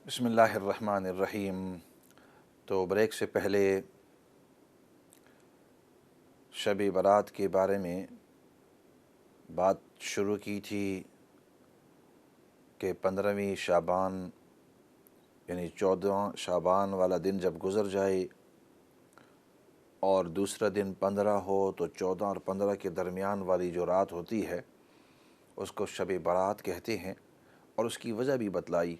بسم اللہ الرحمن الرحیم۔ تو بریک سے پہلے شب برات کے بارے میں بات شروع کی تھی کہ 15ویں شعبان یعنی 14 شعبان والا دن جب گزر جائے اور دوسرا دن 15 ہو تو 14 اور 15 کے درمیان والی جو رات ہوتی ہے اس کو شب برات کہتے ہیں، اور اس کی وجہ بھی بتلائی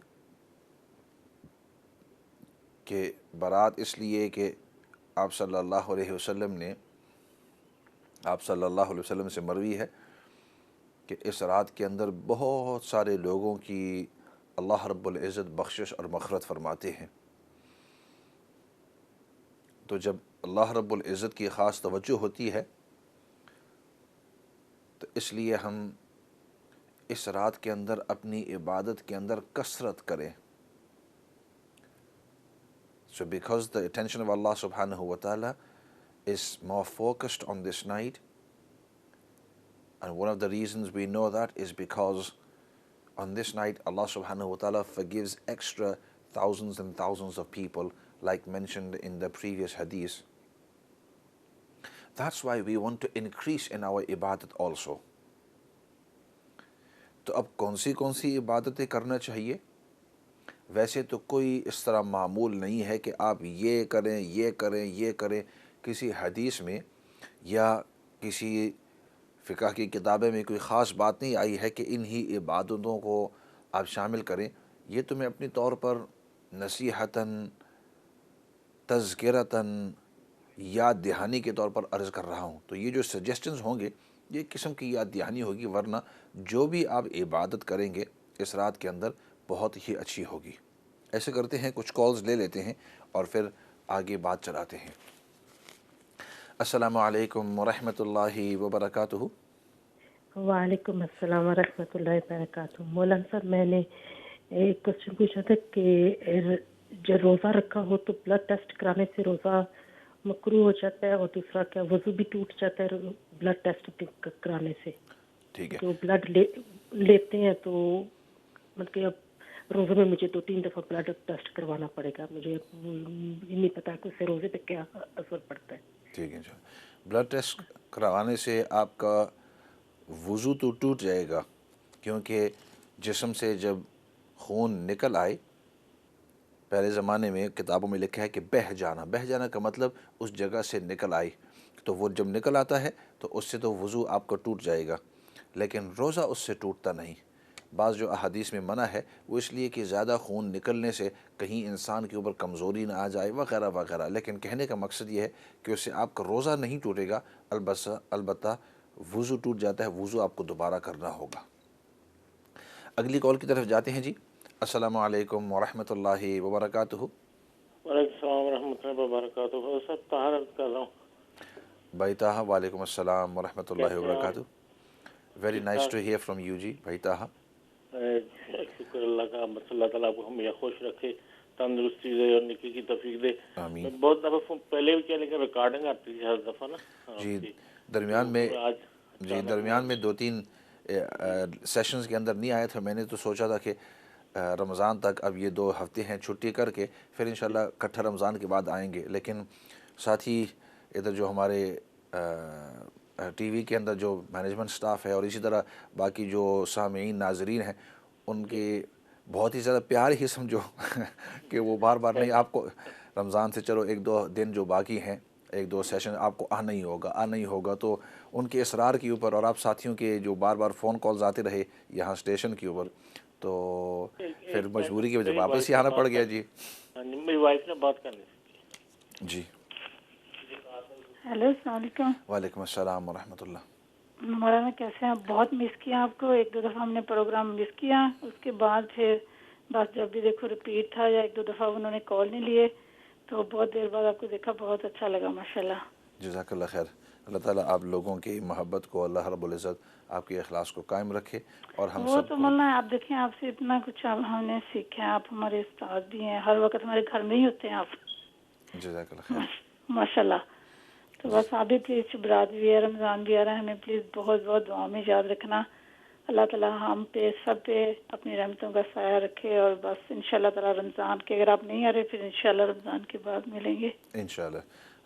کہ برات اس لیے کہ آپ صلی اللہ علیہ وسلم سے مروی ہے کہ اس رات کے اندر بہت سارے لوگوں کی اللہ رب العزت بخشش اور مغفرت فرماتے ہیں۔ تو جب اللہ رب العزت کی خاص توجہ ہوتی ہے تو اس لیے ہم اس رات کے اندر اپنی عبادت کے اندر کثرت کریں۔ So because the attention of Allah subhanahu wa ta'ala is more focused on this night, and one of the reasons we know that is because on this night Allah subhanahu wa ta'ala forgives extra thousands and thousands of people, like mentioned in the previous hadith. That's why we want to increase in our ibadat also. تو اب کون سی عبادتیں کرنا چاہیے؟ ویسے تو کوئی اس طرح معمول نہیں ہے کہ آپ یہ کریں یہ کریں یہ کریں، کسی حدیث میں یا کسی فقہ کی کتابیں میں کوئی خاص بات نہیں آئی ہے کہ انہی عبادتوں کو آپ شامل کریں۔ یہ تو میں اپنی طور پر نصیحتاً تذکرتاً یاد دہانی کے طور پر عرض کر رہا ہوں۔ تو یہ جو سجیسٹنز ہوں گے یہ ایک قسم کی یاد دہانی ہوگی، ورنہ جو بھی آپ عبادت کریں گے اس رات کے اندر بہت ہی اچھی ہوگی۔ ایسے کرتے ہیں، کچھ کالز لے لیتے ہیں اور پھر آگے بات چلاتے ہیں۔ السلام علیکم ورحمۃ اللہ وبرکاتہ۔ وعلیکم السلام ورحمۃ اللہ وبرکاتہ۔ مولانا صاحب، میں نے ایک کوشچن پوچھا تھا کہ جو روزہ رکھا ہو تو بلڈ ٹیسٹ کرانے سے روزہ مکروہ ہو جاتا ہے، اور دوسرا کیا وضو بھی ٹوٹ جاتا ہے بلڈ ٹیسٹ کرانے سے؟ ٹھیک ہے، جو بلڈ لیتے ہیں تو مطلب کہ اب روزے میں مجھے 2-3 دفعہ بلڈ ٹیسٹ کروانا پڑے گا، مجھے یہ نہیں پتا کہ اس سے روزے پہ کیا اثر پڑتا ہے۔ ٹھیک ہے انشاءاللہ۔ بلڈ ٹیسٹ کروانے سے آپ کا وضو تو ٹوٹ جائے گا، کیونکہ جسم سے جب خون نکل آئے، پہلے زمانے میں کتابوں میں لکھا ہے کہ بہہ جانا کا مطلب اس جگہ سے نکل آئی، تو وہ جب نکل آتا ہے تو اس سے تو وضو آپ کا ٹوٹ جائے گا، لیکن روزہ اس سے ٹوٹتا نہیں۔ بعض جو احادیث میں منع ہے وہ اس لیے کہ زیادہ خون نکلنے سے کہیں انسان کے اوپر کمزوری نہ آ جائے وغیرہ وغیرہ، لیکن کہنے کا مقصد یہ ہے کہ اس سے آپ کا روزہ نہیں ٹوٹے گا، البتہ وضو ٹوٹ جاتا ہے، وضو آپ کو دوبارہ کرنا ہوگا۔ اگلی کال کی طرف جاتے ہیں جی۔ السلام علیکم ورحمۃ اللہ وبرکاتہ۔ وعلیکم السلام ورحمۃ اللہ وبرکاتہ۔ سر طاہر عرض کر رہا ہوں۔ بھائی طاہا، وعلیکم السلام ورحمۃ اللہ کیسے ہیں وبرکاتہ۔ آپ؟ ویری ٹھیک نائس ٹھاک؟ ٹو ہیئر فرام یو جی بھائی طاہا۔ شکر اللہ کا، بس اللہ تعالیٰ آپ کو ہمیشہ خوش رکھے، تندرستی دے اور نکی کی توفیق دے۔ آمین۔ میں بہت دفعہ پہلے بھی کیا، لیکن ریکارڈنگ آتی تھی ہر دفعہ نا جی آپ کی، درمیان میں تو آج اچانک دو تین سیشنز کے اندر نہیں آیا تھا، میں نے تو سوچا تھا کہ رمضان تک اب یہ 2 ہفتے ہیں چھٹی کر کے پھر انشاءاللہ اکٹھا رمضان کے بعد آئیں گے، لیکن ساتھ ہی ادھر جو ہمارے ٹی وی کے اندر جو مینجمنٹ سٹاف ہے اور اسی طرح باقی جو سامعین ناظرین ہیں ان کے بہت ہی زیادہ پیار ہی سمجھو کہ وہ بار بار نہیں، آپ کو رمضان سے چلو 1-2 دن جو باقی ہیں، 1-2 سیشن آپ کو آنا ہی ہوگا، تو ان کے اصرار کے اوپر اور آپ ساتھیوں کے جو بار بار فون کالز آتے رہے یہاں اسٹیشن کے اوپر، تو پھر مجبوری کی وجہ میری واپس وائف ہی نے آنا پڑ بات گیا کر، جی۔ میری وائف نے بات کرنی تھی جی ہیلو، السلام علیکم۔ وعلیکم السلام ورحمۃ اللہ۔ مولانا کیسے ہیں؟ بہت مس کیا آپ کو، 1-2 دفعہ ہم نے پروگرام مس کیا، اس کے بعد پھر بس جب بھی دیکھو ریپیٹ تھا، یا 1-2 دفعہ انہوں نے کال نہیں لیے، تو بہت دیر بعد آپ کو دیکھا، بہت اچھا لگا ماشاءاللہ۔ جزاک اللہ خیر۔ اللہ تعالیٰ آپ لوگوں کی محبت کو، اللہ رب العزت آپ کے اخلاص کو قائم رکھے، اور ہم وہ سب تو کو۔ مولانا آپ دیکھیں، آپ سے اتنا کچھ ہم نے سیکھا ہے، آپ ہمارے استاد بھی ہیں، ہر وقت ہمارے گھر میں ہی ہوتے ہیں آپ، جزاک اللہ خیر۔ ماشاءاللہ۔ تو بس آپ بھی پلیز، برات بھی ہے، رمضان بھی آ رہا ہے، ہمیں پلیز بہت بہت دعا میں یاد رکھنا، اللہ تعالیٰ ہم پہ سب پہ اپنی رحمتوں کا سایہ رکھے، اور بس انشاءاللہ تعالیٰ رمضان کے اگر آپ نہیں آ رہے پھر انشاءاللہ رمضان کے بعد ملیں گے انشاءاللہ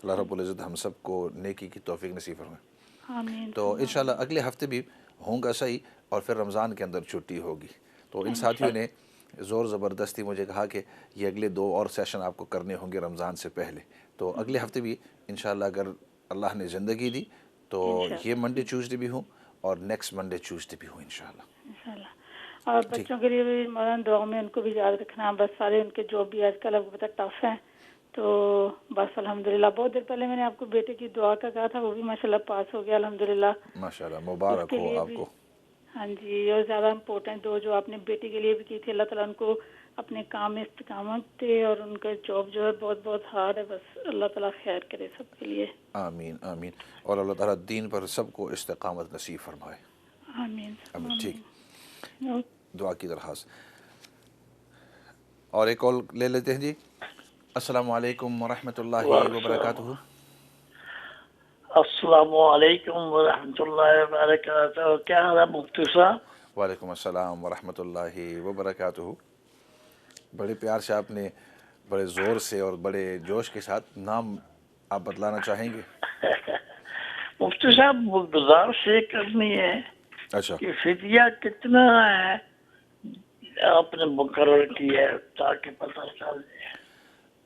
اللہ رب العزت ہم سب کو نیکی کی توفیق نصیب فرمائے۔ آمین تو انشاءاللہ اگلے ہفتے بھی ہوں گا صحیح، اور پھر رمضان کے اندر چھٹی ہوگی۔ تو ان ساتھیوں نے زور زبردستی مجھے کہا کہ یہ اگلے 2 اور سیشن آپ کو کرنے ہوں گے رمضان سے پہلے، تو اگلے ہفتے بھی انشاءاللہ اگر اللہ نے زندگی دی تو یہ منڈے ٹیوزڈے بھی ہوں اور نیکسٹ منڈے ٹیوزڈے بھی ہوں انشاءاللہ۔ انشاءاللہ۔ اور بچوں کے لیے بھی مولانا دعاؤں میں ان کو بھی یاد رکھنا، بس سارے ان کے جو بھی آج کل آپ کو پتہ ٹف ہیں، تو بس الحمدللہ بہت دیر پہلے میں نے آپ کو بیٹے کی دعا کا کہا تھا، وہ بھی ماشاءاللہ پاس ہو گیا الحمدللہ۔ ماشاءاللہ مبارک ہو آپ کو۔ ہاں جی، اور زیادہ امپورٹنٹ جو آپ نے بیٹی کے لیے بھی کی تھی، اللہ تعالیٰ ان کو اپنے کام میں استقامت دے، اور ان کا جاب جو ہے بہت بہت ہارڈ ہے، بس اللہ تعالیٰ خیر کرے سب کے لیے۔ آمین آمین، اور اللہ تعالیٰ دین پر سب کو استقامت نصیب فرمائے۔ آمین آمین۔ ٹھیک، آمین۔ دعا کی درخواست۔ اور ایک کال لے لیتے ہیں جی۔ السلام علیکم ورحمۃ اللہ وبرکاتہ۔ السلام علیکم ورحمۃ اللہ وبرکاتہ، کیا حال ہے مفتی صاحب؟ وعلیکم السلام ورحمۃ اللہ وبرکاتہ۔ بڑے پیار سے آپ نے بڑے زور سے اور بڑے جوش کے ساتھ نام آپ بتلانا چاہیں گے؟ مفتی صاحب وہ گزارش یہ کرنی ہے اچھا، کہ فدیہ کتنا ہے آپ نے مقرر کیا ہے تاکہ پتہ چل جائے۔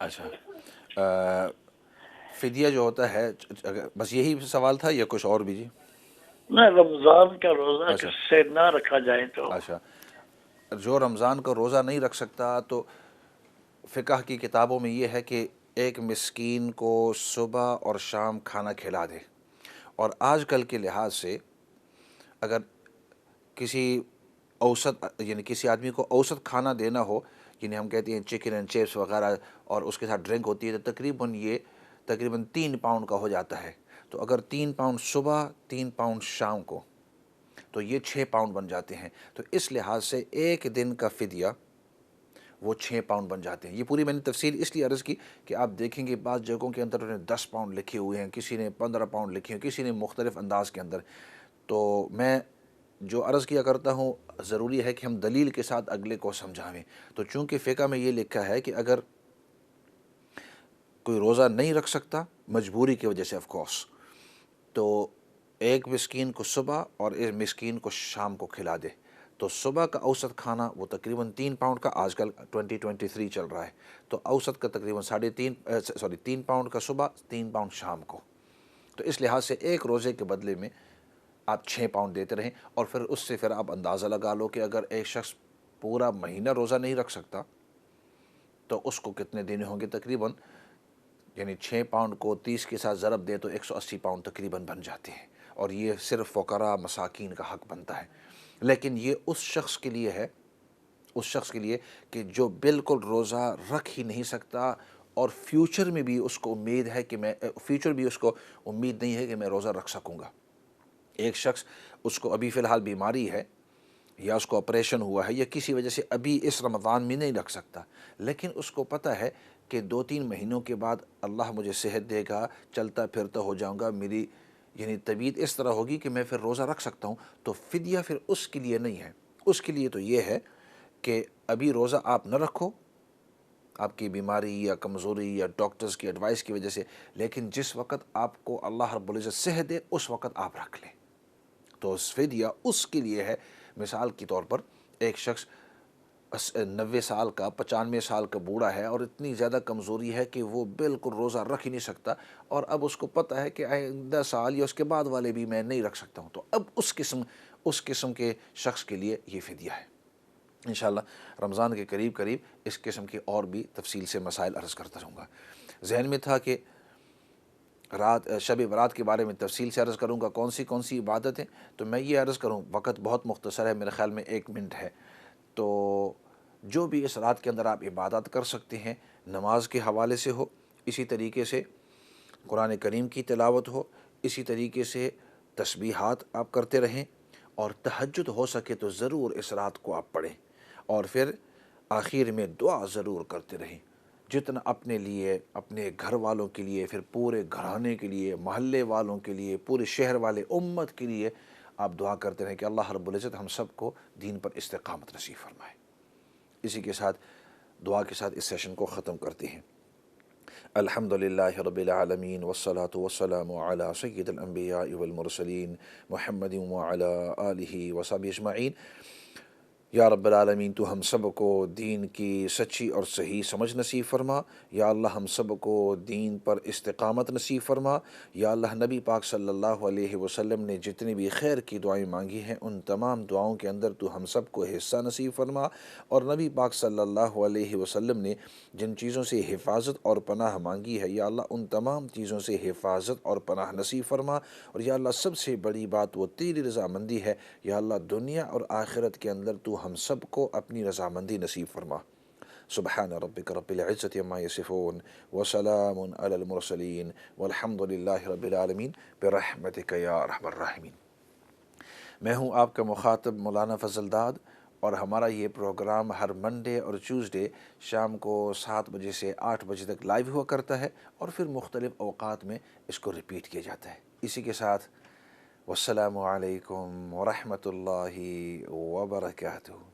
اچھا، فدیہ جو ہوتا ہے بس یہی سوال تھا یا کچھ اور بھی جی؟ نہ رمضان کا روزہ اچھا کس سے نہ رکھا جائے تو اچھا، جو رمضان کا روزہ نہیں رکھ سکتا تو فقہ کی کتابوں میں یہ ہے کہ ایک مسکین کو صبح اور شام کھانا کھلا دے، اور آج کل کے لحاظ سے اگر کسی اوسط یعنی کسی آدمی کو اوسط کھانا دینا ہو، یعنی ہم کہتے ہیں چکن اینڈ چپس وغیرہ، اور اس کے ساتھ ڈرنک ہوتی ہے، تو تقریباً 3 پاؤنڈ کا ہو جاتا ہے۔ تو اگر 3 پاؤنڈ صبح 3 پاؤنڈ شام کو، تو یہ 6 پاؤنڈ بن جاتے ہیں۔ تو اس لحاظ سے ایک دن کا فدیہ وہ 6 پاؤنڈ بن جاتے ہیں۔ یہ پوری میں نے تفصیل اس لیے عرض کی کہ آپ دیکھیں گے بعض جگہوں کے اندر انہوں نے 10 پاؤنڈ لکھے ہوئے ہیں، کسی نے 15 پاؤنڈ لکھے ہیں، کسی نے مختلف انداز کے اندر۔ تو میں جو عرض کیا کرتا ہوں، ضروری ہے کہ ہم دلیل کے ساتھ اگلے کو سمجھاویں۔ تو چونکہ فقہ میں یہ لکھا ہے کہ اگر کوئی روزہ نہیں رکھ سکتا مجبوری کی وجہ سے آف کورس، تو ایک مسکین کو صبح اور ایک مسکین کو شام کو کھلا دے۔ تو صبح کا اوسط کھانا وہ تقریباً 3 پاؤنڈ کا، آج کل 2023 چل رہا ہے، تو اوسط کا تقریباً 3 پاؤنڈ کا صبح، 3 پاؤنڈ شام کو۔ تو اس لحاظ سے ایک روزے کے بدلے میں آپ 6 پاؤنڈ دیتے رہیں، اور پھر اس سے آپ اندازہ لگا لو کہ اگر ایک شخص پورا مہینہ روزہ نہیں رکھ سکتا تو اس کو کتنے دینے ہوں گے تقریباً، یعنی 6 پاؤنڈ کو 30 کے ساتھ ضرب دے تو 180 پاؤنڈ تقریباً بن جاتے ہیں، اور یہ صرف فقراء مساکین کا حق بنتا ہے۔ لیکن یہ اس شخص کے لیے ہے، اس شخص کے لیے کہ جو بالکل روزہ رکھ ہی نہیں سکتا، اور فیوچر میں بھی اس کو امید ہے کہ امید نہیں ہے کہ میں روزہ رکھ سکوں گا۔ ایک شخص اس کو ابھی فی الحال بیماری ہے، یا اس کو آپریشن ہوا ہے، یا کسی وجہ سے ابھی اس رمضان میں نہیں رکھ سکتا، لیکن اس کو پتہ ہے کہ 2-3 مہینوں کے بعد اللہ مجھے صحت دے گا، چلتا پھرتا ہو جاؤں گا، میری یعنی طبیعت اس طرح ہوگی کہ میں پھر روزہ رکھ سکتا ہوں۔ تو فدیہ پھر اس کے لیے نہیں ہے، اس کے لیے تو یہ ہے کہ ابھی روزہ آپ نہ رکھو، آپ کی بیماری یا کمزوری یا ڈاکٹرز کی ایڈوائس کی وجہ سے، لیکن جس وقت آپ کو اللہ رب العزت صحت دے اس وقت آپ رکھ لیں۔ تو فدیہ اس کے لیے ہے۔ مثال کے طور پر ایک شخص 90 سال کا، 95 سال کا بوڑھا ہے، اور اتنی زیادہ کمزوری ہے کہ وہ بالکل روزہ رکھ ہی نہیں سکتا، اور اب اس کو پتہ ہے کہ آئندہ سال یا اس کے بعد والے بھی میں نہیں رکھ سکتا ہوں، تو اب اس قسم کے شخص کے لیے یہ فدیہ ہے۔ انشاءاللہ رمضان کے قریب اس قسم کی اور بھی تفصیل سے مسائل عرض کرتا رہوں گا۔ ذہن میں تھا کہ شب برات کے بارے میں تفصیل سے عرض کروں گا، کون سی عبادت ہیں، تو میں یہ عرض کروں، وقت بہت مختصر ہے، میرے خیال میں 1 منٹ ہے، تو جو بھی اس رات کے اندر آپ عبادت کر سکتے ہیں، نماز کے حوالے سے ہو، اسی طریقے سے قرآن کریم کی تلاوت ہو، اسی طریقے سے تسبیحات آپ کرتے رہیں، اور تہجد ہو سکے تو ضرور اس رات کو آپ پڑھیں، اور پھر آخر میں دعا ضرور کرتے رہیں، جتنا اپنے لیے، اپنے گھر والوں کے لیے، پھر پورے گھرانے کے لیے، محلے والوں کے لیے، پورے شہر والے امت کے لیے آپ دعا کرتے رہیں کہ اللہ رب العزت ہم سب کو دین پر استقامت نصیب فرمائے۔ اسی کے ساتھ دعا کے ساتھ اس سیشن کو ختم کرتے ہیں۔ الحمدللہ رب العالمین والصلاة والسلام علی سید الانبیاء والمرسلین محمد وعلی آلہ وصحبہ اجمعین۔ یا رب العالمین تو ہم سب کو دین کی سچی اور صحیح سمجھ نصیب فرما۔ یا اللہ ہم سب کو دین پر استقامت نصیب فرما۔ یا اللہ نبی پاک صلی اللہ علیہ وسلم نے جتنی بھی خیر کی دعائیں مانگی ہیں ان تمام دعاؤں کے اندر تو ہم سب کو حصہ نصیب فرما، اور نبی پاک صلی اللہ علیہ وسلم نے جن چیزوں سے حفاظت اور پناہ مانگی ہے یا اللہ ان تمام چیزوں سے حفاظت اور پناہ نصیب فرما۔ اور یا اللہ سب سے بڑی بات وہ تیری رضامندی ہے، یا اللہ دنیا اور آخرت کے اندر تو ہم سب کو اپنی رضامندی نصیب فرما۔ سبحان ربک رب العزت عما یصفون وسلام علی المرسلین والحمد للہ رب العالمین برحمتک یا ارحم الراحمین۔ میں ہوں آپ کا مخاطب مولانا فضل داد، اور ہمارا یہ پروگرام ہر منڈے اور ٹیوزڈے شام کو 7 بجے سے 8 بجے تک لائیو ہوا کرتا ہے، اور پھر مختلف اوقات میں اس کو ریپیٹ کیا جاتا ہے۔ اسی کے ساتھ والسلام علیکم ورحمۃ اللہ وبرکاتہ۔